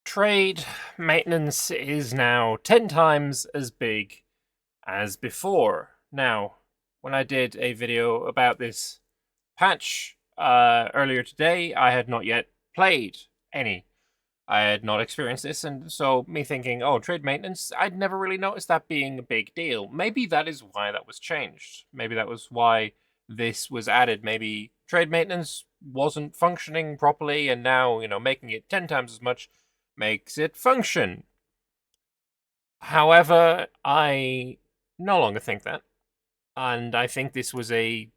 Trade maintenance is now 10 times as big as before. Now, when I did a video about this patch earlier today, I had not yet played any. I had not experienced this, and so me thinking, oh, trade maintenance, I'd never really noticed that being a big deal. Maybe that is why that was changed. Maybe that was why this was added. Maybe trade maintenance wasn't functioning properly, and now, making it 10 times as much makes it function. However, I no longer think that, and I think this was a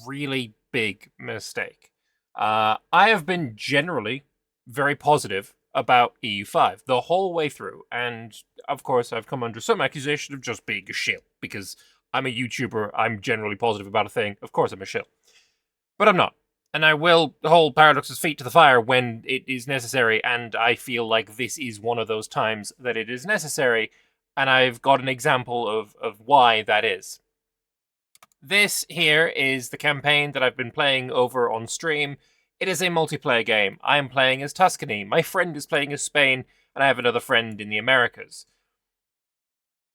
really big mistake. I have been generally very positive about EU5 the whole way through, and of course I've come under some accusation of just being a shill, because I'm a YouTuber, I'm generally positive about a thing, of course I'm a shill. But I'm not. And I will hold Paradox's feet to the fire when it is necessary, and I feel like this is one of those times that it is necessary, and I've got an example of why that is. This here is the campaign that I've been playing over on stream. It is a multiplayer game. I am playing as Tuscany. My friend is playing as Spain, and I have another friend in the Americas.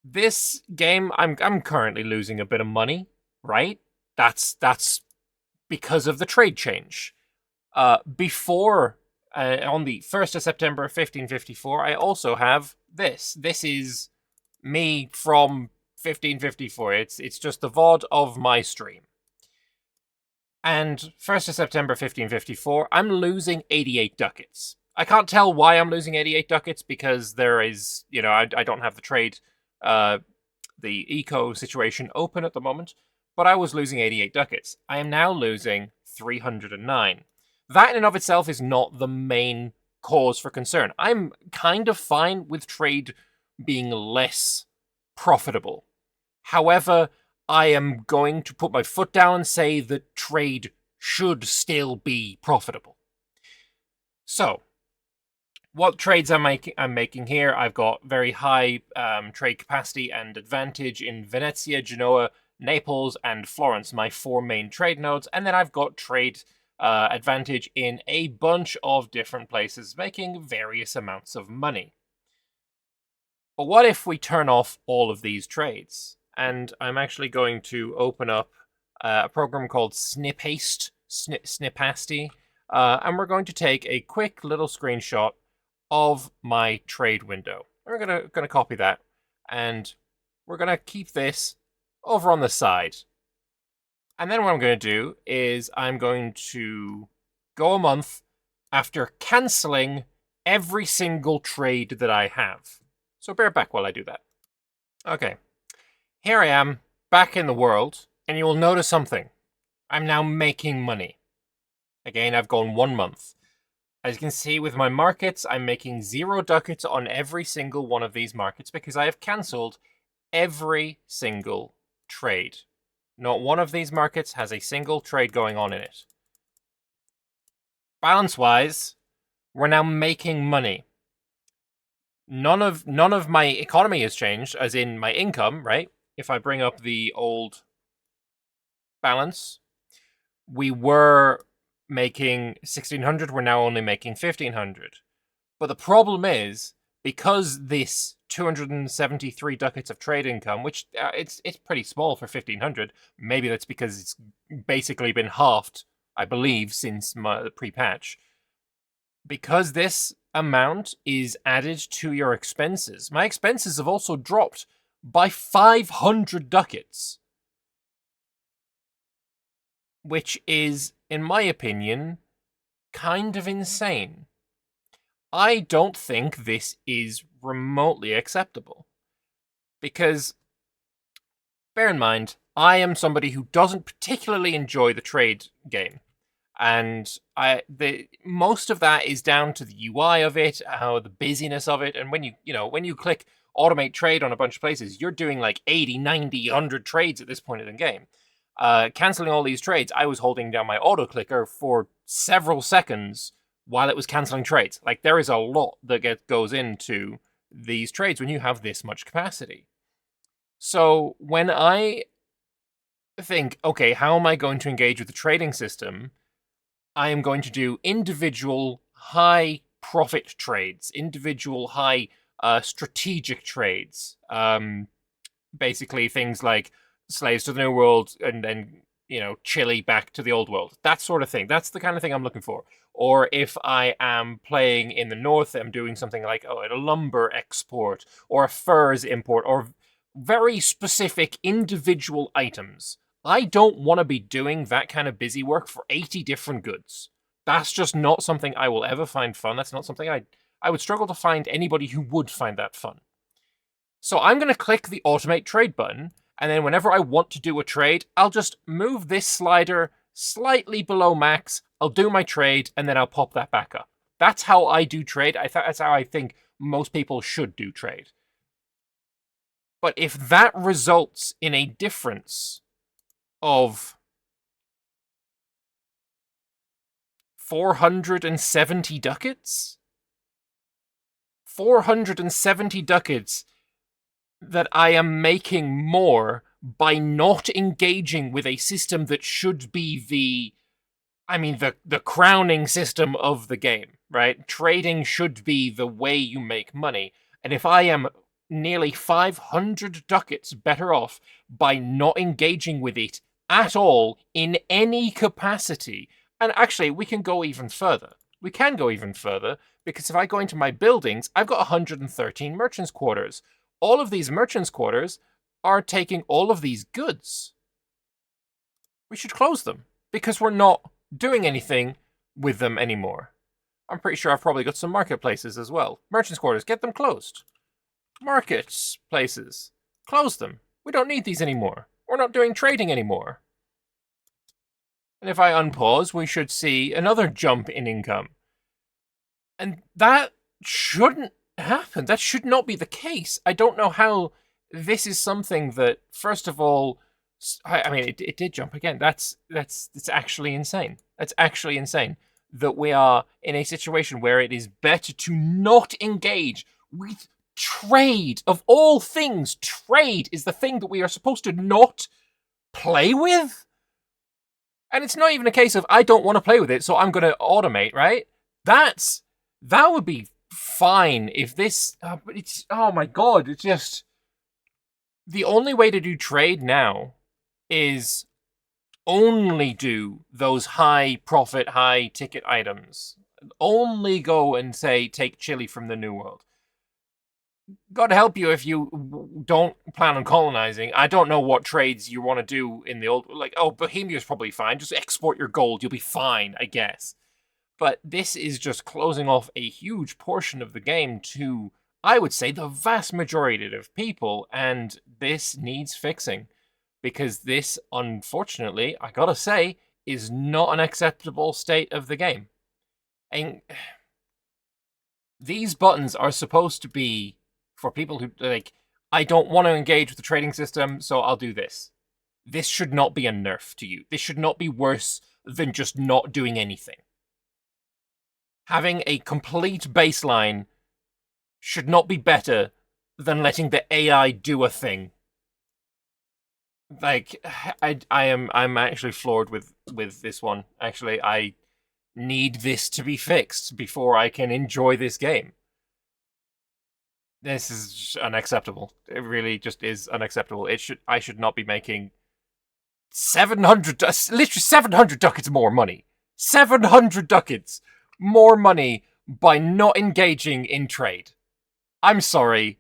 This game, I'm currently losing a bit of money, right? That's because of the trade change. Before, on the 1st of September 1554, I also have this. This is me from 1554. It's just the VOD of my stream. And 1st of September 1554, I'm losing 88 ducats. I can't tell why I'm losing 88 ducats, because there is, I don't have the trade, the eco situation open at the moment, but I was losing 88 ducats. I am now losing 309. That in and of itself is not the main cause for concern. I'm kind of fine with trade being less profitable. However, I am going to put my foot down and say that trade should still be profitable. So, what trades I'm making here, I've got very high trade capacity and advantage in Venezia, Genoa, Naples, and Florence, my 4 main trade nodes, and then I've got trade advantage in a bunch of different places, making various amounts of money. But what if we turn off all of these trades? And I'm actually going to open up a program called Snipasty, and we're going to take a quick little screenshot of my trade window. We're gonna copy that, and we're gonna keep this over on the side. And then what I'm going to do is I'm going to go a month after cancelling every single trade that I have. So bear back while I do that. Okay. Here I am, back in the world, and you will notice something. I'm now making money. Again, I've gone 1 month. As you can see with my markets, I'm making 0 ducats on every single one of these markets because I have cancelled every single trade. Not one of these markets has a single trade going on in it. Balance-wise, we're now making money. None of my economy has changed, as in my income, right? If I bring up the old balance, we were making 1,600, we're now only making 1,500. But the problem is, because this 273 ducats of trade income, which it's pretty small for 1,500, maybe that's because it's basically been halved, I believe, since the pre-patch. Because this amount is added to your expenses, my expenses have also dropped by 500 ducats. Which is, in my opinion, kind of insane. I don't think this is remotely acceptable. Because, bear in mind, I am somebody who doesn't particularly enjoy the trade game. And most of that is down to the UI of it, how the busyness of it, and when you click automate trade on a bunch of places, you're doing like 80, 90, 100 trades at this point in the game. Cancelling all these trades, I was holding down my auto clicker for several seconds while it was cancelling trades. Like, there is a lot that goes into these trades when you have this much capacity. So when I think, okay, how am I going to engage with the trading system? I am going to do individual high profit trades, individual high strategic trades. Basically things like slaves to the New World and then, Chile back to the Old World. That sort of thing. That's the kind of thing I'm looking for. Or if I am playing in the North, I'm doing something like a lumber export or a furs import or very specific individual items. I don't want to be doing that kind of busy work for 80 different goods. That's just not something I will ever find fun. That's not something I would struggle to find anybody who would find that fun. So I'm going to click the Automate Trade button, and then whenever I want to do a trade, I'll just move this slider slightly below max, I'll do my trade, and then I'll pop that back up. That's how I do trade. That's how I think most people should do trade. But if that results in a difference of 470 ducats? 470 ducats that I am making more by not engaging with a system that should be the crowning system of the game, right? Trading should be the way you make money. And if I am nearly 500 ducats better off by not engaging with it at all in any capacity, and actually we can go even further. We can go even further, because if I go into my buildings, I've got 113 merchants' quarters. All of these merchants' quarters are taking all of these goods. We should close them, because we're not doing anything with them anymore. I'm pretty sure I've probably got some marketplaces as well. Merchants' quarters, get them closed. Markets places, close them. We don't need these anymore. We're not doing trading anymore. And if I unpause, we should see another jump in income. And that shouldn't happen. That should not be the case. I don't know how this is something that, first of all, I mean, it did jump again. That's actually insane. That's actually insane that we are in a situation where it is better to not engage with trade. Of all things, trade is the thing that we are supposed to not play with. And it's not even a case of I don't want to play with it, so I'm going to automate, right? That would be fine if this... but it's... Oh my god, it's just... The only way to do trade now is only do those high profit, high ticket items. Only go and say, take Chile from the New World. God help you if you don't plan on colonizing. I don't know what trades you want to do in the old... Like, oh, Bohemia's probably fine. Just export your gold. You'll be fine, I guess. But this is just closing off a huge portion of the game to, I would say, the vast majority of people. And this needs fixing. Because this, unfortunately, I gotta say, is not an acceptable state of the game. And these buttons are supposed to be for people who, like, I don't want to engage with the trading system, so I'll do this. This should not be a nerf to you. This should not be worse than just not doing anything. Having a complete baseline should not be better than letting the AI do a thing. Like, I'm actually floored with this one. Actually, I need this to be fixed before I can enjoy this game. This is unacceptable. It really just is unacceptable. I should not be making 700, literally 700 ducats more money. 700 ducats more money by not engaging in trade. I'm sorry.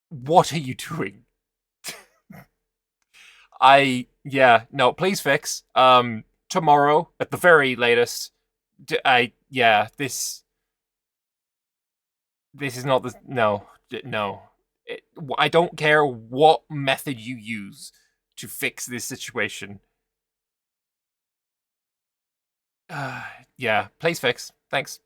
What are you doing? Please fix. Tomorrow, at the very latest. This is not the... No. I don't care what method you use to fix this situation. Please fix. Thanks.